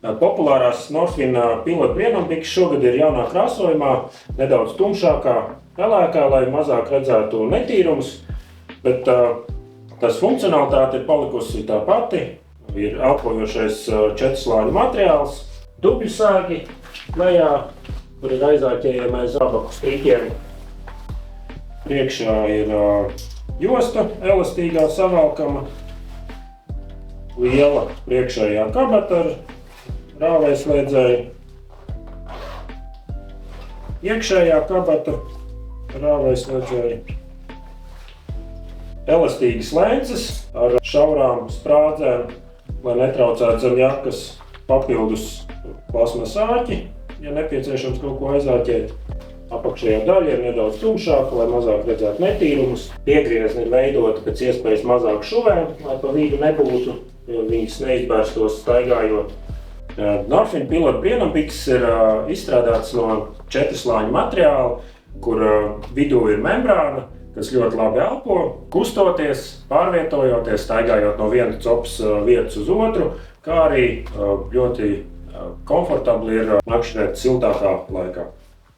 Populārās Northwind pilota briedumpikes šogad ir jaunā krāsojumā, nedaudz tumšākā, pelēkā, lai mazāk redzētu netīrumus, bet tas funkcionalitāte ir palikusi tā pati. Ir elpojošais 4-slāņu materiāls, dubļu sēgi lejā, kur ir aizāķējamais zābaku strīķiem. Priekšā ir josta elastīgā savalkama, liela priekšējā kabata ar rāvējslēdzēju, iekšējā kabata ar rāvējslēdzēju, elastīgas lences ar šaurām sprādzēm, lai netraucētu zem jakas, papildus plasmas āķi, ja nepieciešams kaut ko aizāķēt. Apakšējā daļa ir nedaudz tumšāka, lai mazāk redzētu netīrumus. Piegriezni ir veidoti pēc iespējas mazāk šuvēm, lai pa vidu nebūtu, jo viņas neizbērstos staigājot. Northwind pilota briedumpikes ir izstrādāts no 4-slāņu materiāla, kur vidū ir membrāna, kas ļoti labi elpo, kustoties, pārvietojoties, staigājot no vienas copas vietas uz otru, kā arī ļoti komfortabli ir nakšņēt siltākā laikā.